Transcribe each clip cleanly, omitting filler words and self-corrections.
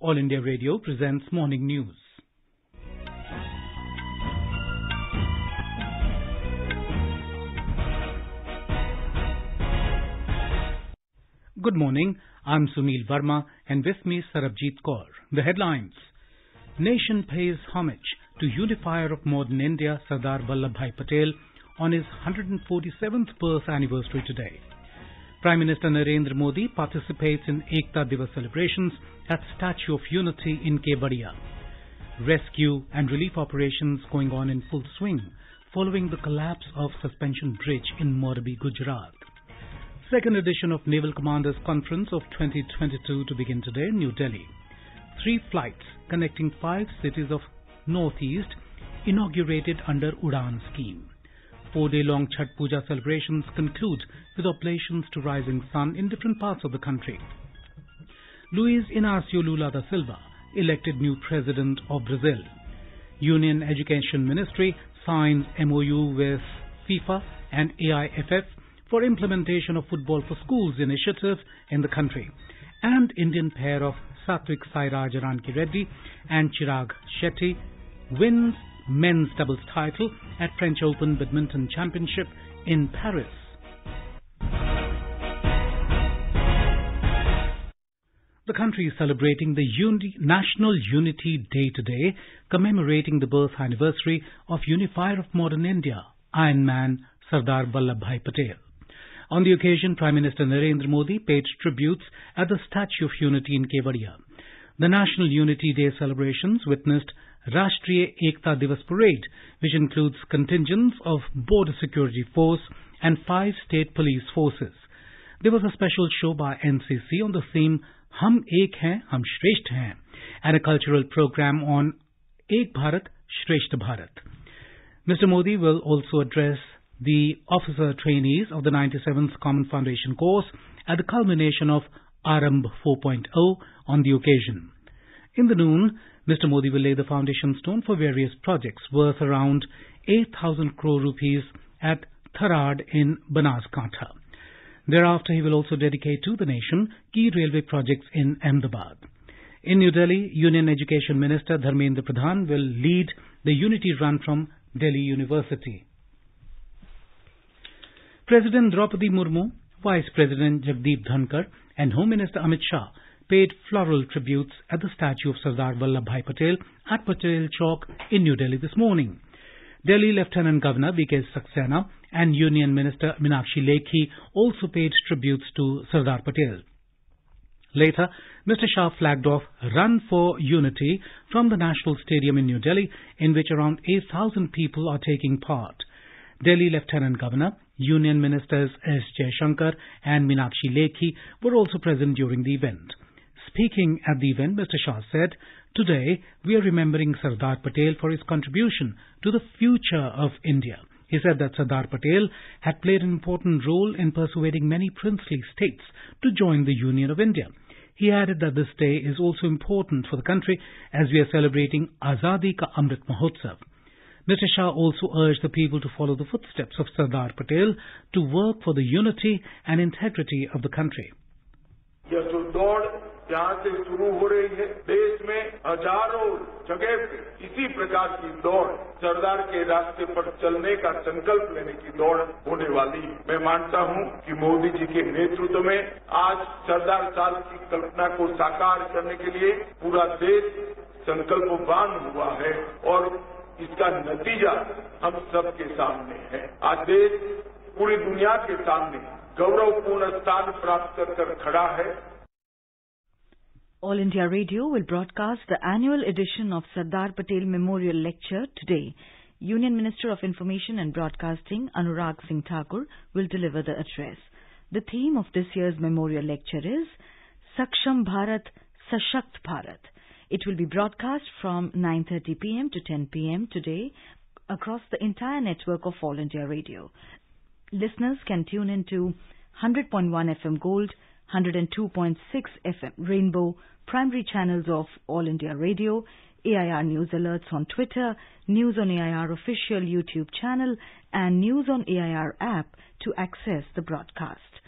All India Radio presents Morning News. Good morning, I'm Sunil Verma and with me Sarabjit Kaur. The headlines. Nation pays homage to unifier of modern India Sardar Vallabhbhai Patel on his 147th birth anniversary today. Prime Minister Narendra Modi participates in Ekta Divas celebrations at Statue of Unity in Kevadia. Rescue and relief operations going on in full swing following the collapse of suspension bridge in Morbi, Gujarat. Second edition of Naval Commanders Conference of 2022 to begin today in New Delhi. 3 flights connecting 5 cities of Northeast inaugurated under Udan scheme. 4-day-long Chhath Puja celebrations conclude with oblations to rising sun in different parts of the country. Luiz Inácio Lula da Silva elected new president of Brazil. Union Education Ministry signs MOU with FIFA and AIFF for implementation of Football for Schools initiative in the country. And Indian pair of Satwik Sairaj Ranki Reddy and Chirag Shetty wins men's doubles title at French Open Badminton Championship in Paris. The country is celebrating the National Unity Day today, commemorating the birth anniversary of unifier of modern India, Iron Man Sardar Vallabhbhai Patel. On the occasion, Prime Minister Narendra Modi paid tributes at the Statue of Unity in Kevadia. The National Unity Day celebrations witnessed Rashtriya Ekta Divas Parade, which includes contingents of Border Security Force and 5 state police forces. There was a special show by NCC on the theme Hum Ek Hain, Hum Shresht Hain, and a cultural program on Ek Bharat, Shresht Bharat. Mr. Modi will also address the officer trainees of the 97th Common Foundation course at the culmination of Arambh 4.0 on the occasion. In the noon, Mr. Modi will lay the foundation stone for various projects worth around 8,000 crore rupees at Tharad in Banaskantha. Thereafter, he will also dedicate to the nation key railway projects in Ahmedabad. In New Delhi, Union Education Minister Dharmendra Pradhan will lead the Unity Run from Delhi University. President Draupadi Murmu, Vice President Jagdeep Dhankar and Home Minister Amit Shah paid floral tributes at the statue of Sardar Vallabhbhai Patel at Patel Chowk in New Delhi this morning. Delhi Lieutenant Governor V.K. Saxena and Union Minister Meenakshi Lekhi also paid tributes to Sardar Patel. Later, Mr. Shah flagged off Run for Unity from the National Stadium in New Delhi, in which around 8,000 people are taking part. Delhi Lieutenant Governor, Union Ministers S. Jaishankar and Meenakshi Lekhi were also present during the event. Speaking at the event, Mr. Shah said, "Today, we are remembering Sardar Patel for his contribution to the future of India." He said that Sardar Patel had played an important role in persuading many princely states to join the Union of India. He added that this day is also important for the country as we are celebrating Azadi Ka Amrit Mahotsav. Mr. Shah also urged the people to follow the footsteps of Sardar Patel to work for the unity and integrity of the country. यह जो दौड़ जहाँ से शुरू हो रही है, देश में हजारों जगह पे इसी प्रकार की दौड़ सरदार के रास्ते पर चलने का संकल्प लेने की दौड़ होने वाली है। मैं मानता हूँ कि मोदी जी के नेतृत्व में आज सरदार साहब की कल्पना को साकार करने के लिए पूरा देश संकल्पवान हुआ है और इसका नतीजा हम सबके सामने है। आज देश पूरी दुनिया के सामने गौरवपूर्ण स्थान प्राप्त कर खड़ा है। All India Radio will broadcast the annual edition of Sardar Patel Memorial Lecture today. Union Minister of Information and Broadcasting Anurag Singh Thakur will deliver the address. The theme of this year's memorial lecture is Saksham Bharat, Sashakt Bharat. It will be broadcast from 9:30 p.m. to 10 p.m. today across the entire network of All India Radio. Listeners can tune into 100.1 FM Gold, 102.6 FM Rainbow, primary channels of All India Radio, AIR News Alerts on Twitter, News on AIR official YouTube channel and News on AIR app to access the broadcast.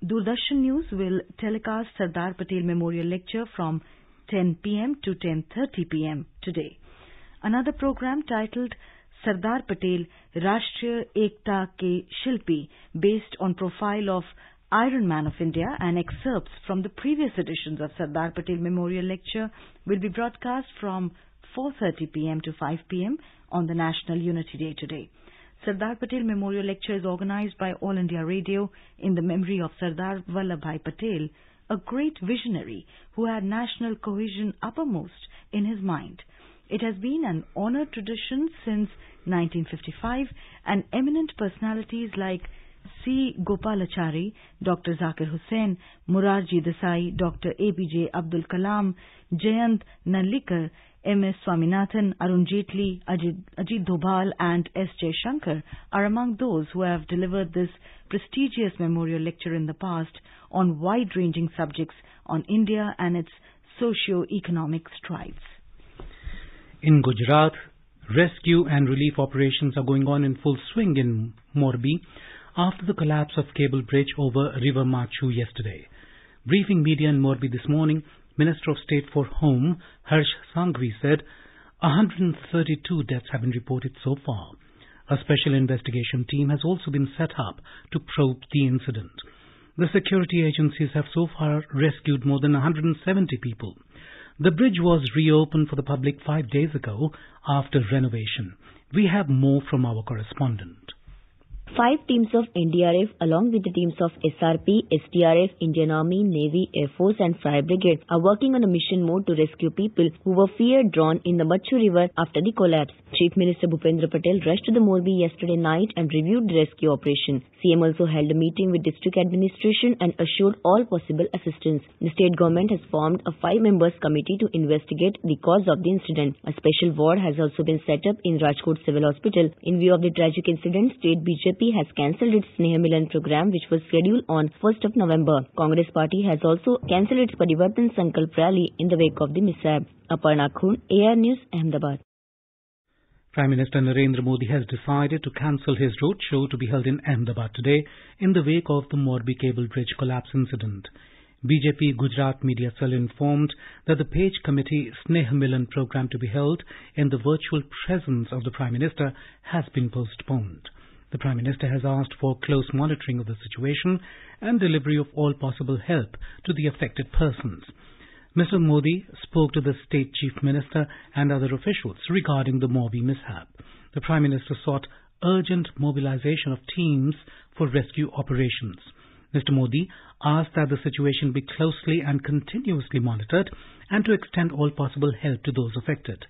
Doordarshan News will telecast Sardar Patel Memorial Lecture from 10 p.m. to 10:30 p.m. today. Another program titled Sardar Patel Rashtriya Ekta Ke Shilpi, based on profile of Iron Man of India and excerpts from the previous editions of Sardar Patel Memorial Lecture, will be broadcast from 4:30 p.m. to 5 p.m. on the National Unity Day today. Sardar Patel Memorial Lecture is organized by All India Radio in the memory of Sardar Vallabhbhai Patel, a great visionary who had national cohesion uppermost in his mind. It has been an honoured tradition since 1955, and eminent personalities like C. Gopalachari, Dr. Zakir Hussain, Morarji Desai, Dr. APJ Abdul Kalam, Jayant Narlikar, M.S. Swaminathan, Arun Jaitley, Ajit Dobhal and S. Jaishankar are among those who have delivered this prestigious memorial lecture in the past on wide-ranging subjects on India and its socio-economic strides. In Gujarat, rescue and relief operations are going on in full swing in Morbi after the collapse of cable bridge over River Machu yesterday. Briefing media in Morbi this morning, Minister of State for Home, Harsh Sanghvi, said 132 deaths have been reported so far. A special investigation team has also been set up to probe the incident. The security agencies have so far rescued more than 170 people. The bridge was reopened for the public 5 days ago after renovation. We have more from our correspondent. 5 teams of NDRF along with the teams of SRP, SDRF, Indian Army, Navy, Air Force and Fire Brigade are working on a mission mode to rescue people who were fear-drawn in the Machu River after the collapse. Chief Minister Bhupendra Patel rushed to the Morbi yesterday night and reviewed the rescue operation. CM also held a meeting with district administration and assured all possible assistance. The state government has formed a 5-member committee to investigate the cause of the incident. A special ward has also been set up in Rajkot Civil Hospital. In view of the tragic incident, state BJP has cancelled its Sneh Milan program, which was scheduled on 1st of November. Congress party has also cancelled its Parivartan Sankalp rally in the wake of the mishap. Aparna Khun, AR News, Ahmedabad. Prime Minister Narendra Modi has decided to cancel his roadshow to be held in Ahmedabad today in the wake of the Morbi cable bridge collapse incident. BJP Gujarat Media Cell informed that the Page Committee Sneh Milan program to be held in the virtual presence of the Prime Minister has been postponed. The Prime Minister has asked for close monitoring of the situation and delivery of all possible help to the affected persons. Mr. Modi spoke to the State Chief Minister and other officials regarding the Morbi mishap. The Prime Minister sought urgent mobilization of teams for rescue operations. Mr. Modi asked that the situation be closely and continuously monitored and to extend all possible help to those affected.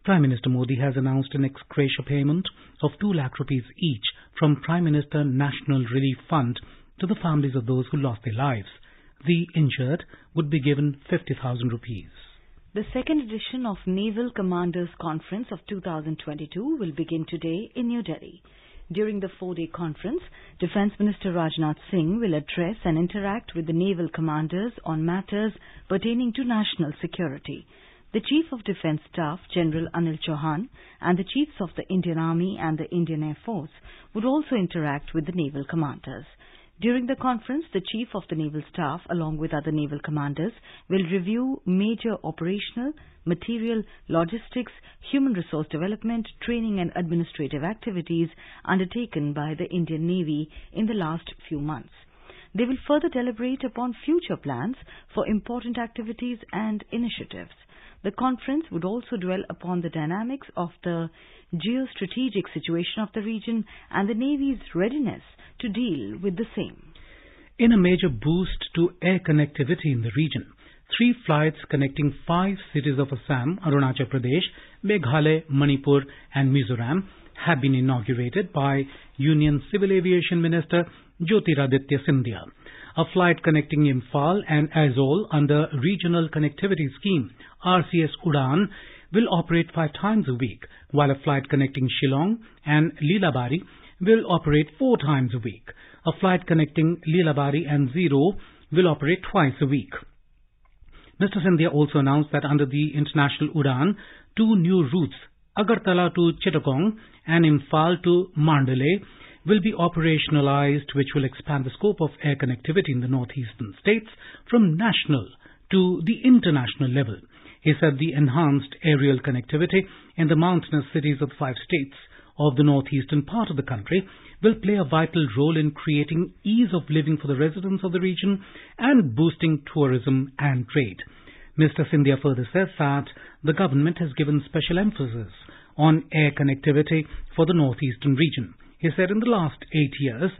Prime Minister Modi has announced an ex gratia payment of 2 lakh rupees each from Prime Minister National Relief Fund to the families of those who lost their lives. The injured would be given 50,000 rupees. The second edition of Naval Commanders Conference of 2022 will begin today in New Delhi. During the 4-day conference, Defence Minister Rajnath Singh will address and interact with the naval commanders on matters pertaining to national security. The Chief of Defence Staff, General Anil Chauhan, and the Chiefs of the Indian Army and the Indian Air Force would also interact with the naval commanders. During the conference, the Chief of the Naval Staff, along with other naval commanders, will review major operational, material, logistics, human resource development, training and administrative activities undertaken by the Indian Navy in the last few months. They will further deliberate upon future plans for important activities and initiatives. The conference would also dwell upon the dynamics of the geostrategic situation of the region and the Navy's readiness to deal with the same. In a major boost to air connectivity in the region, 3 flights connecting 5 cities of Assam, Arunachal Pradesh, Meghalaya, Manipur and Mizoram have been inaugurated by Union Civil Aviation Minister Jyotiraditya Scindia. A flight connecting Imphal and Aizawl under Regional Connectivity Scheme RCS Udan will operate 5 times a week, while a flight connecting Shillong and Lilabari will operate 4 times a week. A flight connecting Lilabari and Zero will operate twice a week. Mr. Scindia also announced that under the International Udan, 2 new routes, Agartala to Chittagong and Imphal to Mandalay, will be operationalized, which will expand the scope of air connectivity in the northeastern states from national to the international level. He said the enhanced aerial connectivity in the mountainous cities of the 5 states of the northeastern part of the country will play a vital role in creating ease of living for the residents of the region and boosting tourism and trade. Mr. Scindia further says that the government has given special emphasis on air connectivity for the northeastern region. He said in the last 8 years,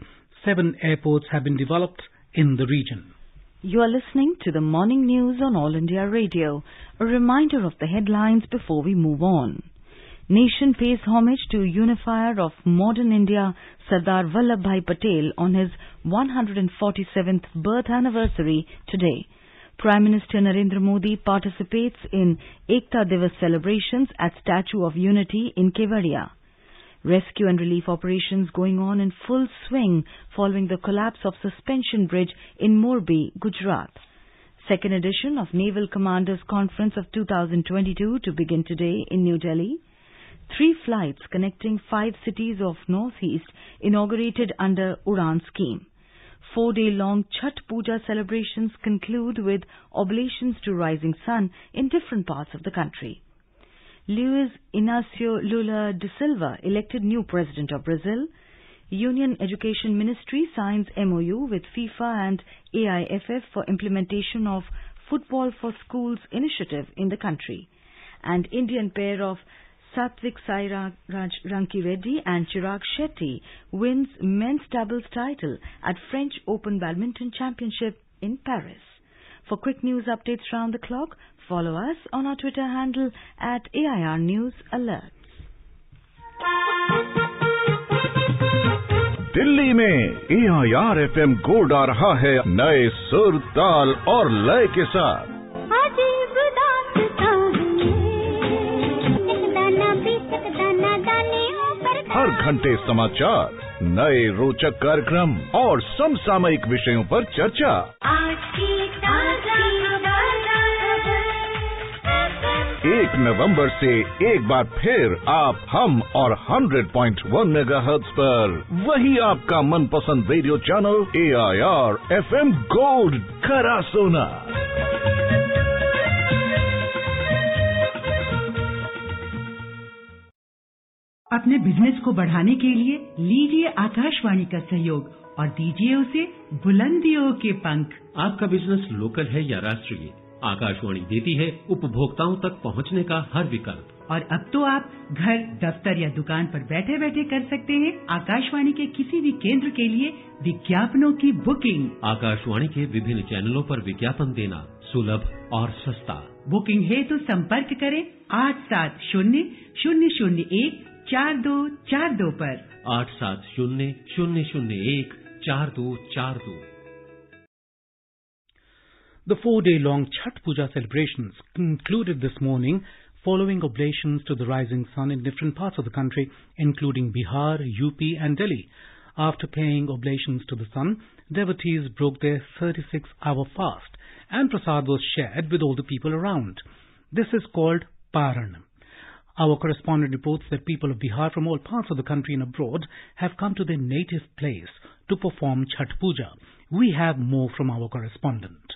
7 airports have been developed in the region. You are listening to the morning news on All India Radio. A reminder of the headlines before we move on. Nation pays homage to unifier of modern India, Sardar Vallabhbhai Patel, on his 147th birth anniversary today. Prime Minister Narendra Modi participates in Ekta Divas celebrations at Statue of Unity in Kevadia. Rescue and relief operations going on in full swing following the collapse of suspension bridge in Morbi, Gujarat. Second edition of Naval Commanders Conference of 2022 to begin today in New Delhi. 3 flights connecting 5 cities of Northeast inaugurated under Udan scheme. 4-day-long Chhath Puja celebrations conclude with oblations to rising sun in different parts of the country. Luiz Inácio Lula da Silva elected new president of Brazil. Union Education Ministry signs MOU with FIFA and AIFF for implementation of Football for Schools initiative in the country. And Indian pair of Satvik Sairaj Rankireddy and Chirag Shetty wins men's doubles title at French Open Badminton Championship in Paris. For quick news updates round the clock, follow us on our Twitter handle at AIR News Alert. Delhi में AIR FM gold आ रहा है नए सुर, ताल और लय के साथ। हर घंटे समाचार, नए रोचक कार्यक्रम और समसामयिक विषयों पर चर्चा। 1 नवंबर से एक बार फिर आप, हम और 100.1 मेगाहर्ट्ज पर वही आपका मनपसंद radio channel AIR FM gold खरा सोना। अपने बिजनेस को बढ़ाने के लिए लीजिए आकाशवाणी का सहयोग और दीजिए उसे बुलंदियों के पंख। आपका बिजनेस लोकल है या राष्ट्रीय, आकाशवाणी देती है उपभोक्ताओं तक पहुंचने का हर विकल्प। और अब तो आप घर, दफ्तर या दुकान पर बैठे बैठे कर सकते हैं आकाशवाणी के किसी भी केंद्र के लिए विज्ञापनों की बुकिंग। आकाशवाणी के विभिन्न चैनलों पर विज्ञापन देना सुलभ और सस्ता। बुकिंग है तो संपर्क करें 8700014242 पर। 8700014242। The 4-day-long Chhath Puja celebrations concluded this morning following oblations to the rising sun in different parts of the country, including Bihar, UP and Delhi. After paying oblations to the sun, devotees broke their 36-hour fast and prasad was shared with all the people around. This is called Paran. Our correspondent reports that people of Bihar from all parts of the country and abroad have come to their native place to perform Chhath Puja. We have more from our correspondent.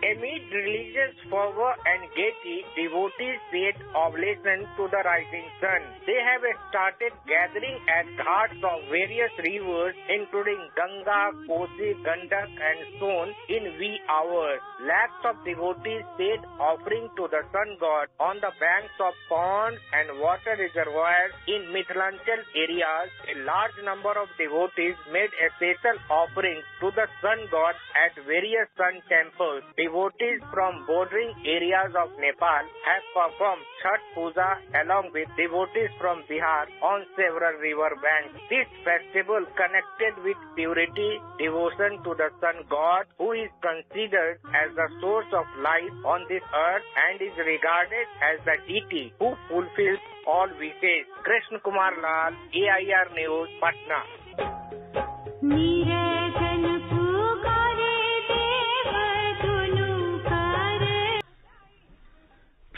Amid religious fervor and gaiety, devotees paid oblation to the rising sun. They have started gathering at ghats of various rivers, including Ganga, Kosi, Gandak, and Son, in wee hours. Lakhs of devotees paid offering to the sun god on the banks of ponds and water reservoirs in Mithilanchal areas. A large number of devotees made a special offering to the sun god at various sun temples. Devotees from bordering areas of Nepal have performed Chhath Puja along with devotees from Bihar on several river banks. This festival connected with purity, devotion to the sun god, who is considered as the source of life on this earth and is regarded as the deity who fulfills all wishes. Krishna Kumar Lal, AIR News, Patna.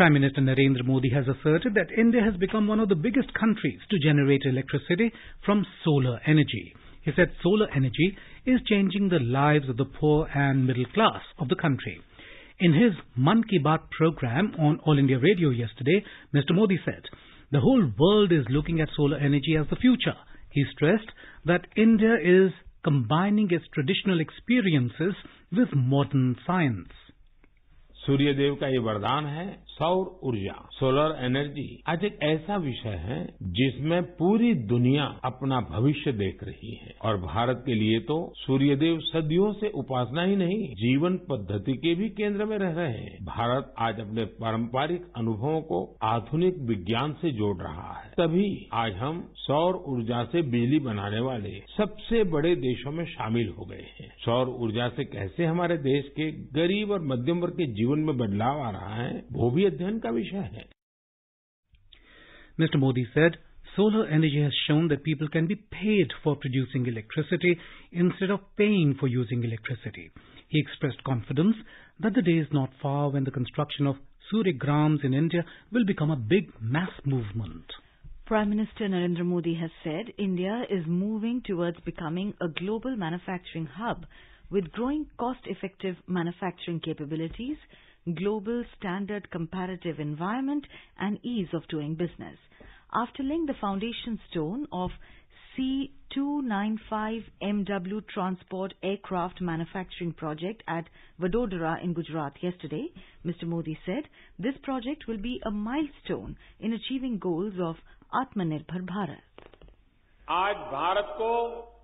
Prime Minister Narendra Modi has asserted that India has become one of the biggest countries to generate electricity from solar energy. He said solar energy is changing the lives of the poor and middle class of the country. In his Mann Ki Baat program on All India Radio yesterday, Mr. Modi said, the whole world is looking at solar energy as the future. He stressed that India is combining its traditional experiences with modern science. सूर्य देव का ये वरदान है सौर ऊर्जा, solar energy आज एक ऐसा विषय है जिसमें पूरी दुनिया अपना भविष्य देख रही है और भारत के लिए तो सूर्य देव सदियों से उपासना ही नहीं जीवन पद्धति के भी केंद्र में रह रहे हैं। भारत आज अपने पारंपरिक अनुभवों को आधुनिक विज्ञान से जोड़ रहा है, तभी आज हम सौर ऊर्जा से बिजली बनाने वाले सबसे बड़े देशों में शामिल हो गए हैं। सौर ऊर्जा से कैसे हमारे देश के गरीब और मध्यम वर्ग के जीवन में बदलाव आ रहा है वो भी अध्ययन का विषय है। Mr. Modi said, solar energy has shown that people can be paid for producing electricity instead of paying for using electricity. He expressed confidence that the day is not far when the construction of Suryagrams in India will become a big mass movement. Prime Minister Narendra Modi has said India is moving towards becoming a global manufacturing hub with growing cost-effective manufacturing capabilities, global standard comparative environment and ease of doing business. After laying the foundation stone of C295MW transport aircraft manufacturing project at Vadodara in Gujarat yesterday, Mr. Modi said this project will be a milestone in achieving goals of Atmanirbhar Bharat. आज भारत को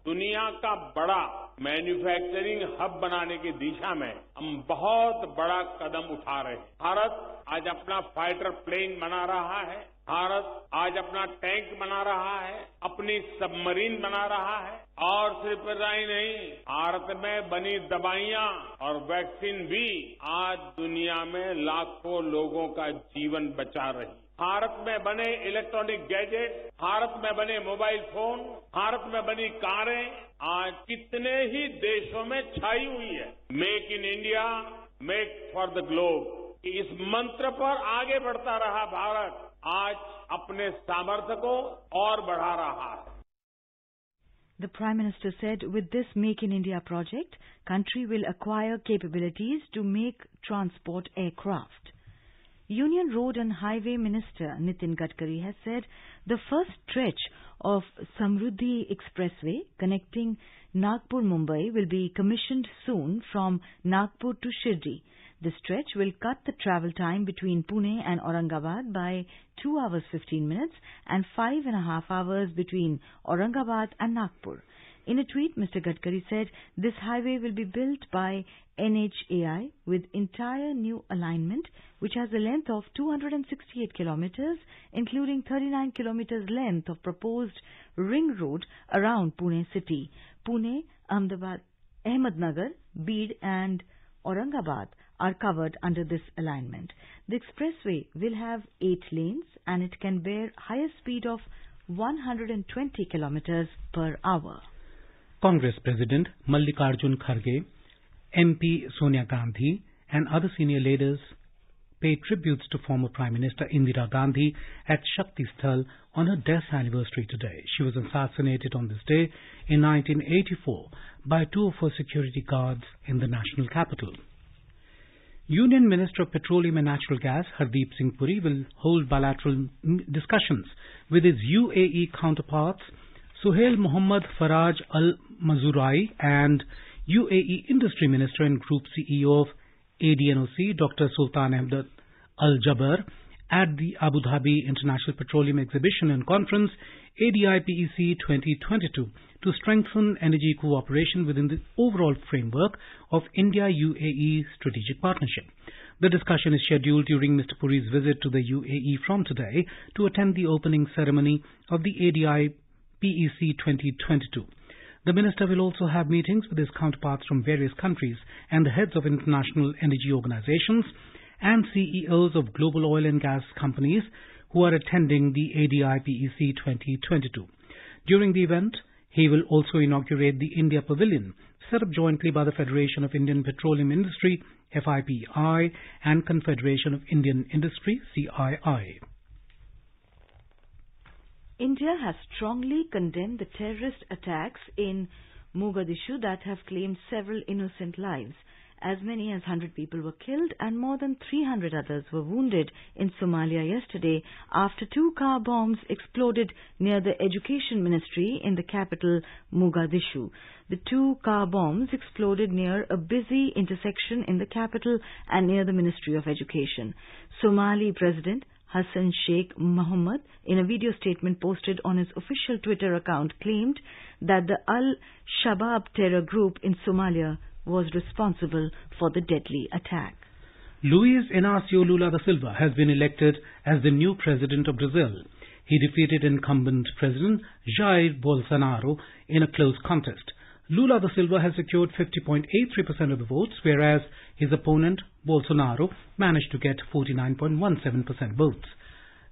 दुनिया का बड़ा manufacturing hub बनाने की दिशा में हम बहुत बड़ा कदम उठा रहे हैं। भारत आज अपना फाइटर प्लेन बना रहा है, भारत आज अपना टैंक बना रहा है, अपनी सबमरीन बना रहा है और सिर्फ इतना ही नहीं, भारत में बनी दवाइयां और वैक्सीन भी आज दुनिया में लाखों लोगों का जीवन बचा रही है। भारत में बने इलेक्ट्रॉनिक गैजेट, भारत में बने मोबाइल फोन, भारत में बनी कारें आज कितने ही देशों में छाई हुई है। Make in India, make for the globe, इस मंत्र पर आगे बढ़ता रहा भारत आज अपने सामर्थ्य को और बढ़ा रहा है। The Prime Minister said with this Make in India project, country will acquire capabilities to make transport aircraft. Union Road and Highway Minister Nitin Gadkari has said the first stretch of Samruddhi Expressway connecting Nagpur-Mumbai will be commissioned soon from Nagpur to Shirdi. The stretch will cut the travel time between Pune and Aurangabad by 2 hours 15 minutes and 5.5 hours between Aurangabad and Nagpur. In a tweet, Mr. Gadkari said this highway will be built by NHAI with entire new alignment, which has a length of 268 kilometers, including 39 kilometers length of proposed ring road around Pune city. Pune, Ahmednagar, Beed and Aurangabad are covered under this alignment. The expressway will have 8 lanes and it can bear higher speed of 120 kilometers per hour. Congress President Mallikarjun Kharge, MP Sonia Gandhi and other senior leaders paid tributes to former Prime Minister Indira Gandhi at Shakti Sthal on her death anniversary today. She was assassinated on this day in 1984 by 2 of her security guards in the national capital. Union Minister of Petroleum and Natural Gas Hardeep Singh Puri will hold bilateral discussions with his UAE counterparts Suhail Mohammad Faraj Al Mazurai and UAE Industry Minister and Group CEO of ADNOC Dr. Sultan Ahmed Al Jaber at the Abu Dhabi International Petroleum Exhibition and Conference ADIPEC 2022 to strengthen energy cooperation within the overall framework of India-UAE strategic partnership. The discussion is scheduled during Mr. Puri's visit to the UAE from today to attend the opening ceremony of the ADIPEC 2022. The minister will also have meetings with his counterparts from various countries and the heads of international energy organizations and CEOs of global oil and gas companies who are attending the ADIPEC 2022. During the event, he will also inaugurate the India Pavilion, set up jointly by the Federation of Indian Petroleum Industry, FIPI, and Confederation of Indian Industry, CII. India has strongly condemned the terrorist attacks in Mogadishu that have claimed several innocent lives. As many as 100 people were killed and more than 300 others were wounded in Somalia yesterday after 2 car bombs exploded near the Education Ministry in the capital, Mogadishu. The 2 car bombs exploded near a busy intersection in the capital and near the Ministry of Education. Somali President Hassan Sheikh Mohammed, in a video statement posted on his official Twitter account, claimed that the Al-Shabaab terror group in Somalia was responsible for the deadly attack. Luiz Inácio Lula da Silva has been elected as the new president of Brazil. He defeated incumbent President Jair Bolsonaro in a close contest. Lula da Silva has secured 50.83% of the votes, whereas his opponent, Bolsonaro, managed to get 49.17% votes.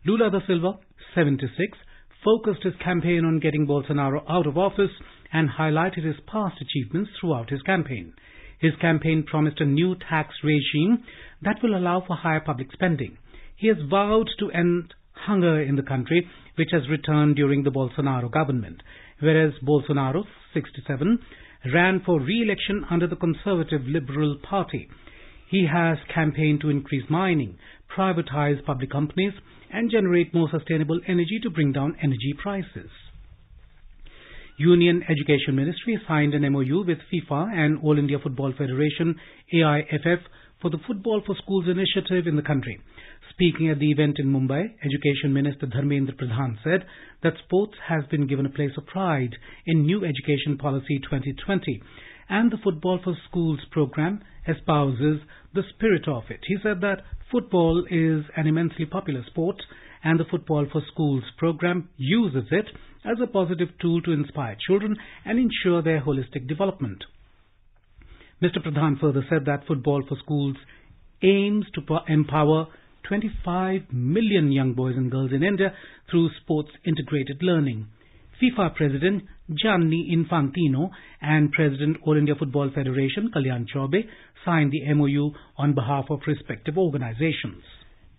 Lula da Silva, 76, focused his campaign on getting Bolsonaro out of office and highlighted his past achievements throughout his campaign. His campaign promised a new tax regime that will allow for higher public spending. He has vowed to end hunger in the country, which has returned during the Bolsonaro government, whereas Bolsonaro, 67, ran for re-election under the Conservative Liberal Party. He has campaigned to increase mining, privatize public companies, and generate more sustainable energy to bring down energy prices. Union Education Ministry signed an MOU with FIFA and All India Football Federation, AIFF, for the Football for Schools initiative in the country. Speaking at the event in Mumbai, Education Minister Dharmendra Pradhan said that sports has been given a place of pride in New Education Policy 2020, and the Football for Schools program espouses the spirit of it. He said that football is an immensely popular sport, and the Football for Schools program uses it as a positive tool to inspire children and ensure their holistic development. Mr. Pradhan further said that Football for Schools aims to empower 25 million young boys and girls in India through sports integrated learning. FIFA President Gianni Infantino and President All India Football Federation Kalyan Chaubey signed the MOU on behalf of respective organizations.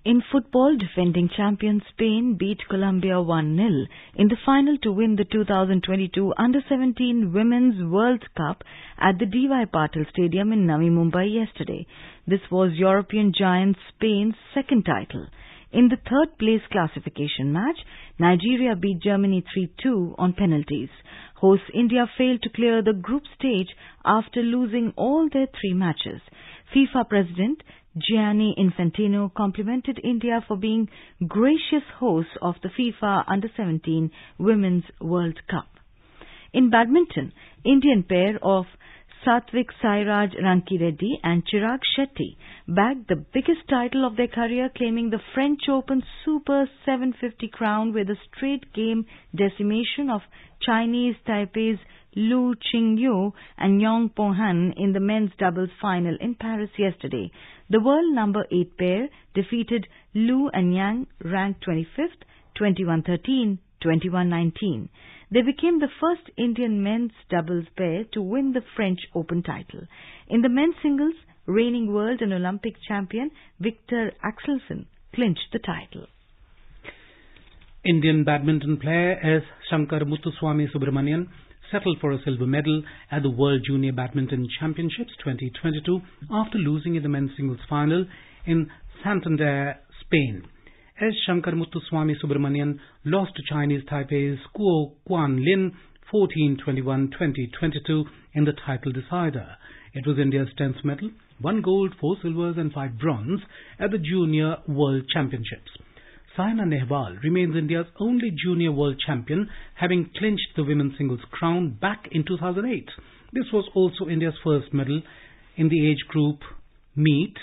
In football, defending champion Spain beat Colombia 1-0 in the final to win the 2022 Under-17 Women's World Cup at the D.Y. Patil Stadium in Navi Mumbai yesterday. This was European giant Spain's second title. In the third place classification match, Nigeria beat Germany 3-2 on penalties. Hosts India failed to clear the group stage after losing all their 3 matches. FIFA President Gianni Infantino complimented India for being gracious hosts of the FIFA Under-17 Women's World Cup. In badminton, Indian pair of Satvik Sairaj Rankireddy and Chirag Shetty bagged the biggest title of their career, claiming the French Open Super 750 crown with a straight game decimation of Chinese Taipei's Lu Qingyu and Yong Po-han in the men's doubles final in Paris yesterday. The world number 8 pair defeated Lu and Yang, ranked 25th, 21-13, 21-19. They became the first Indian men's doubles pair to win the French Open title. In the men's singles, reigning world and Olympic champion Victor Axelsen clinched the title. Indian badminton player S. Shankar Muthuswamy Subramanian settled for a silver medal at the World Junior Badminton Championships 2022 after losing in the men's singles final in Santander, Spain. S. Shankar Muthuswamy Subramanian lost to Chinese Taipei's Kuo Guanlin 14-21, 2022 in the title decider. It was India's 10th medal, 1 gold, 4 silvers and 5 bronze at the Junior World Championships. Saina Nehwal remains India's only junior world champion, having clinched the women's singles crown back in 2008. This was also India's first medal in the age group meet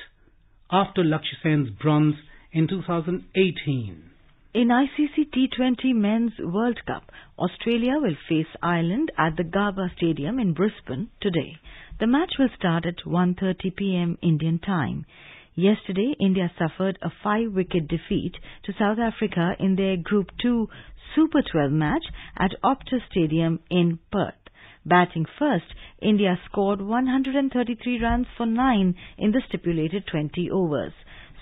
after Lakshya Sen's bronze in 2018. In ICC T20 Men's World Cup, Australia will face Ireland at the Gabba Stadium in Brisbane today. The match will start at 1:30 p.m. Indian time. Yesterday, India suffered a 5-wicket defeat to South Africa in their Group 2 Super 12 match at Optus Stadium in Perth. Batting first, India scored 133 runs for 9 in the stipulated 20 overs.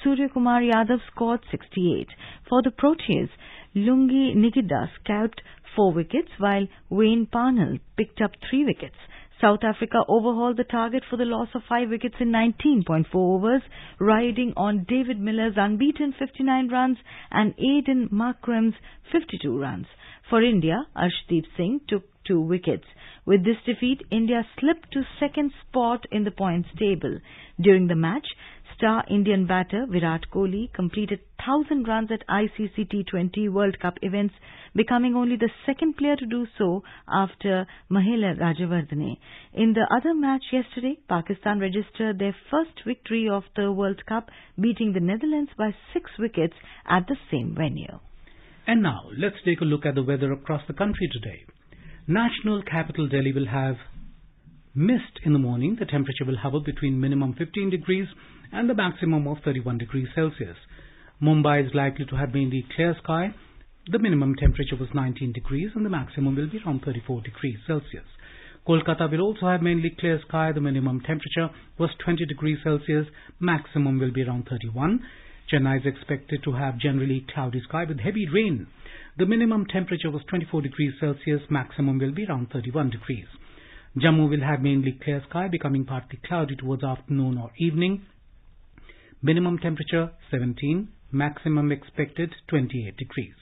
Surya Kumar Yadav scored 68. For the Proteas, Lungi Nikida scalped 4 wickets while Wayne Parnell picked up 3 wickets. South Africa overhauled the target for the loss of 5 wickets in 19.4 overs, riding on David Miller's unbeaten 59 runs and Aidan Markram's 52 runs. For India, Arshdeep Singh took 2 wickets. With this defeat, India slipped to second spot in the points table. During the match, star Indian batter Virat Kohli completed 1,000 runs at ICC T20 World Cup events, becoming only the second player to do so after Mahela Rajawardene. In the other match yesterday, Pakistan registered their first victory of the World Cup, beating the Netherlands by 6 wickets at the same venue. And now, let's take a look at the weather across the country today. National capital Delhi will have mist in the morning. The temperature will hover between minimum 15 degrees and the maximum of 31 degrees Celsius. Mumbai is likely to have mainly clear sky. The minimum temperature was 19 degrees and the maximum will be around 34 degrees Celsius. Kolkata will also have mainly clear sky. The minimum temperature was 20 degrees Celsius. Maximum will be around 31. Chennai is expected to have generally cloudy sky with heavy rain. The minimum temperature was 24 degrees Celsius. Maximum will be around 31 degrees. Jammu will have mainly clear sky, becoming partly cloudy towards afternoon or evening. Minimum temperature 17. Maximum expected 28 degrees.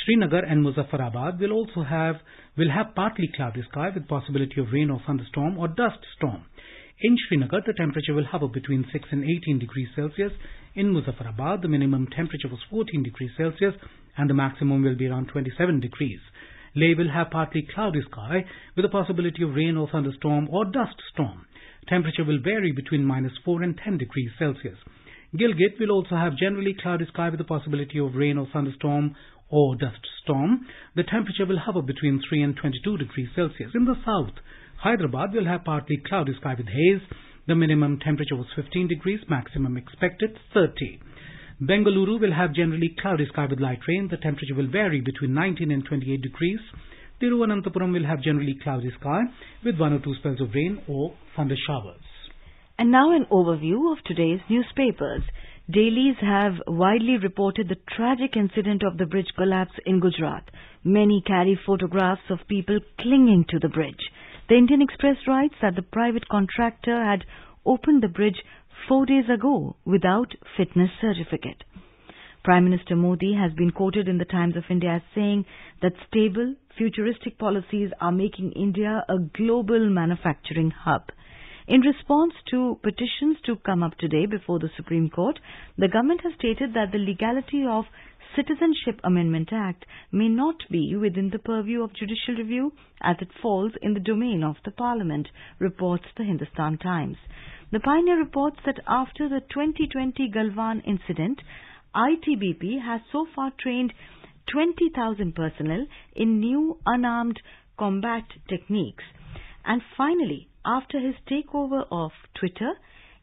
Srinagar and Muzaffarabad will have partly cloudy sky with possibility of rain or thunderstorm or dust storm. In Srinagar, the temperature will hover between 6 and 18 degrees Celsius. In Muzaffarabad, the minimum temperature was 14 degrees Celsius and the maximum will be around 27 degrees. Leh will have partly cloudy sky with a possibility of rain or thunderstorm or dust storm. Temperature will vary between -4 and 10 degrees Celsius. Gilgit will also have generally cloudy sky with a possibility of rain or thunderstorm or dust storm. The temperature will hover between 3 and 22 degrees Celsius. In the south, Hyderabad will have partly cloudy sky with haze. The minimum temperature was 15 degrees, maximum expected 30. Bengaluru will have generally cloudy sky with light rain. The temperature will vary between 19 and 28 degrees. Tiruvananthapuram will have generally cloudy sky with 1 or 2 spells of rain or thunder showers. And now an overview of today's newspapers. Dailies have widely reported the tragic incident of the bridge collapse in Gujarat. Many carry photographs of people clinging to the bridge. The Indian Express writes that the private contractor had opened the bridge 4 days ago without fitness certificate. Prime Minister Modi has been quoted in the Times of India as saying that stable, futuristic policies are making India a global manufacturing hub. In response to petitions to come up today before the Supreme Court, the government has stated that the legality of Citizenship Amendment Act may not be within the purview of judicial review as it falls in the domain of the Parliament, reports the Hindustan Times. The Pioneer reports that after the 2020 Galwan incident, ITBP has so far trained 20,000 personnel in new unarmed combat techniques. And finally, after his takeover of Twitter,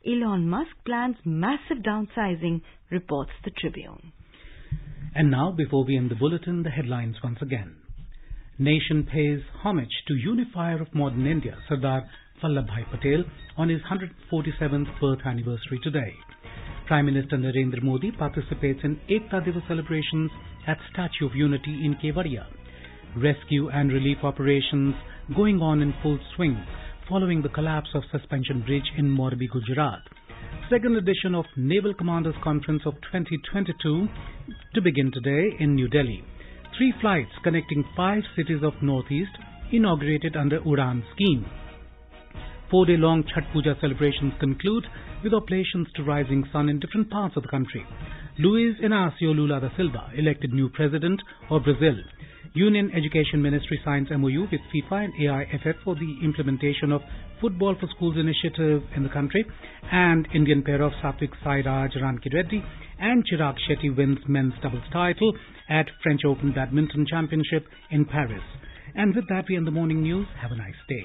Elon Musk plans massive downsizing, reports the Tribune. And now, before we end the bulletin, the headlines once again. Nation pays homage to unifier of modern India, Sardar Vallabhbhai Patel, on his 147th birth anniversary today. Prime Minister Narendra Modi participates in Ekta Divas celebrations at Statue of Unity in Kevadia. Rescue and relief operations going on in full swing following the collapse of suspension bridge in Morbi, Gujarat. Second edition of Naval Commanders Conference of 2022 to begin today in New Delhi. 3 flights connecting 5 cities of Northeast inaugurated under Udan scheme. 4-day-long Chhath Puja celebrations conclude with oblations to rising sun in different parts of the country. Luiz Inácio Lula da Silva elected new president of Brazil. Union Education Ministry signs MOU with FIFA and AIFF for the implementation of Football for Schools initiative in the country. And Indian pair of Satvik Sairaj Rankireddy and Chirag Shetty wins men's doubles title at French Open Badminton Championship in Paris. And with that, we end the morning news. Have a nice day.